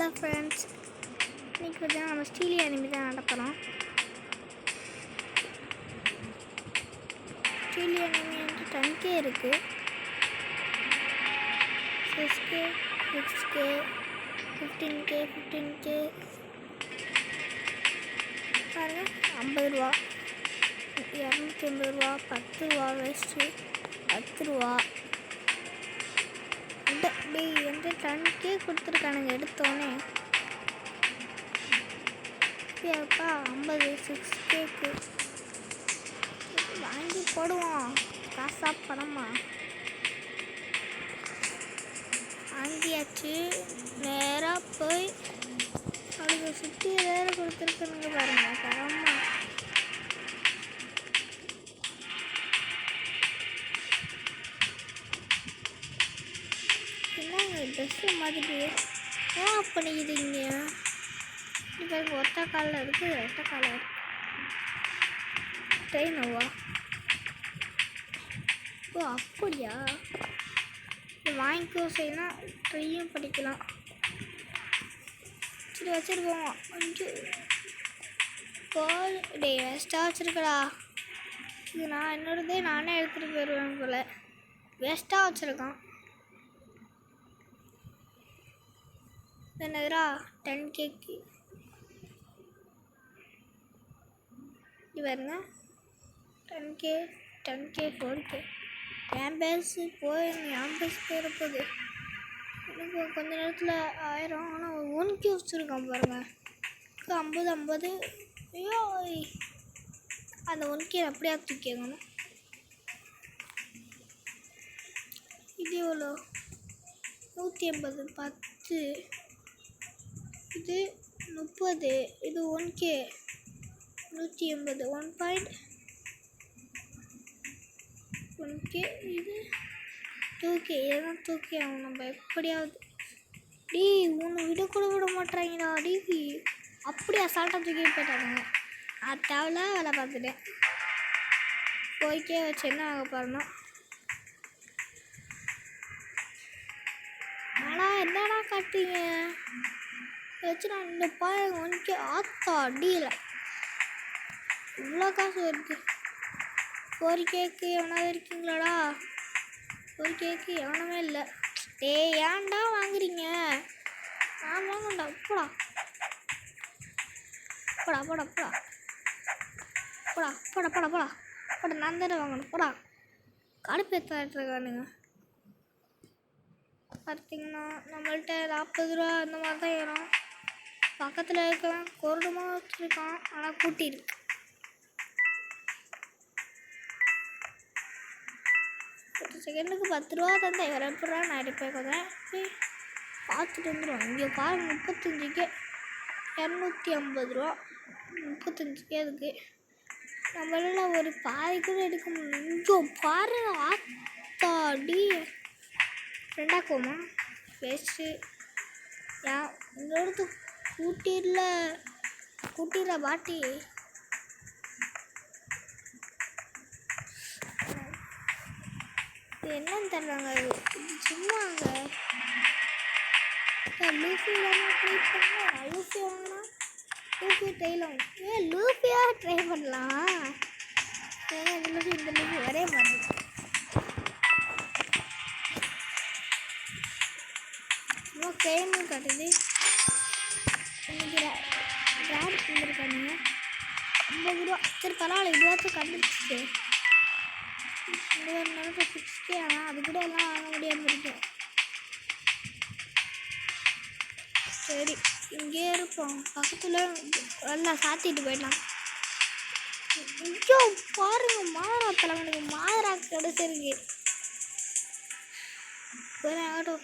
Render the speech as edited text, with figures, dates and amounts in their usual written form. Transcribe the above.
Hello friends, இன்றைக்கி பார்த்தீங்கன்னா நம்ம ஸ்டீலி அனிமி தான் நடத்துகிறோம். ஸ்டீலி அனிமி வந்து 10K இருக்குது, 6K, 6K, 15K, 15K பாருங்க. 50 ரூபா, 250 ரூபா, 10 ரூபா வேஸ்ட்டு, 10 ரூபா. வந்து 10K கொடுத்துருக்கானுங்க எடுத்தோன்னே. அப்பா 50 6Kக்கு வாங்கி போடுவோம். காசா பணமா வாங்கியாச்சு. நேராக போய் அவளுக்கு சுற்றி வேறு கொடுத்துருக்குங்க பாருங்க. தரமா என்னங்க ட்ரெஸ்ஸு மாதிரி ஏன் ஆஃப் பண்ணிக்கிட்டீங்க? இப்போ ஒத்த காலில் இருக்குது, ஒத்த காலில் ட்ரெயினவா? ஓ அப்படியா? இது வாங்கிக்கோ செய்யலாம், ட்ரையும் படிக்கலாம். சரி வச்சுருக்கோம். கோல் டே வேஸ்ட்டாக வச்சுருக்கடா. இது நான் என்னோடதே நானே எடுத்துகிட்டு போயிடுவேன் போல். வேஸ்ட்டாக வச்சுருக்கான். என்னதுரா 10Kக்கு இது பாருங்க. 10K 4K என் பேஸு போய் என் பேஸ் போயிருப்பது எனக்கு கொஞ்ச நேரத்தில் ஆயிரம். ஆனால் 1K வச்சுருக்கான் பாருங்கள். 50 ஐயோ, அந்த 1K அப்படியே தூக்கிக்கணும். இது எவ்வளோ? 180, 10, இது 30, இது 1K 180, 1.1K, இது 2K. இதெல்லாம் தூக்கி ஆகும் நம்ம எப்படியாவது. ஒன்று விட மாட்டேறாங்கடா. அப்படி அசால்ட்டாக தூக்கி போயிட்டாங்க. அது தேவையில்ல வேலை பார்த்துட்டேன். 4K வச்சு என்ன ஆக பாருன்னா. ஆனால் என்னடா காட்டுறீங்க வச்சு நான் இந்த பாரு 1K ஆத்தா அடியில் இவ்வளோ காசு வருது. 4Kக்கு எவனாவது இருக்கீங்களாடா? 4Kக்கு எவனுமே இல்லை. ஏன்டா வாங்குறீங்க? நான் வாங்கண்டா. போடா போடா போடா போடா போடா போடா போடா போடா போடா. நான் தானே வாங்கணும். போடா. கடுப்பேற்றானுங்க. பார்த்தீங்கன்னா நம்மள்கிட்ட 40 ரூபா அந்த மாதிரி தான் ஏறும். பக்கத்தில் இருக்கிறவன் கொரடுமாக வச்சுருக்கான், ஆனால் கூட்டி இருக்கு. செகண்டுக்கு 10 ரூபா தந்தேன். வேறு எப்படா நான் எடுப்பேன்? கொஞ்சம் பார்த்துட்டு வந்துடும். இங்கே பாருங்க 35K 250 ரூபா, 35K அதுக்கு நம்மளால ஒரு பாதி கூட எடுக்க முடியும். இங்கே பாரு ஆத்தாடி 2ஆக்குமா வேஸ்ட்டு. ஏன் இன்னொருத்து கூட்டிடல பாட்டி. இது என்னன்னு தர்றாங்க? இது சும்மாங்க. லூஃபி இல்லாமல் ட்ரை பண்ணலாம். லூஃபி வாங்கினா லூஃபி ட்ரைலாம் லூஃபியாக ட்ரை பண்ணலாம். ஏன்னா இந்த லூஃபி வரே பண்ணலாம். சும்மா ட்ரெயின்னு காட்டுது. இன்னைக்கு ரேட் பண்ணிருக்கானுங்க 50 ரூபா. சரி பரவாயில்ல, இதுவாச்சும் கண்டுபிடிச்சி. இந்த ஒரு நேரத்தில் 6K. ஆனால் அது கூட எல்லாம் வாங்க முடியாமல் இருக்கும். சரி இங்கே இருப்போம். பக்கத்தில் நல்லா சாத்திட்டு போயிடலாம். ஐயோ பாருங்க மாதரா தலைவனுக்கு மாதரா கிடைச்சிருக்கு. போய் ஆகட்டும்.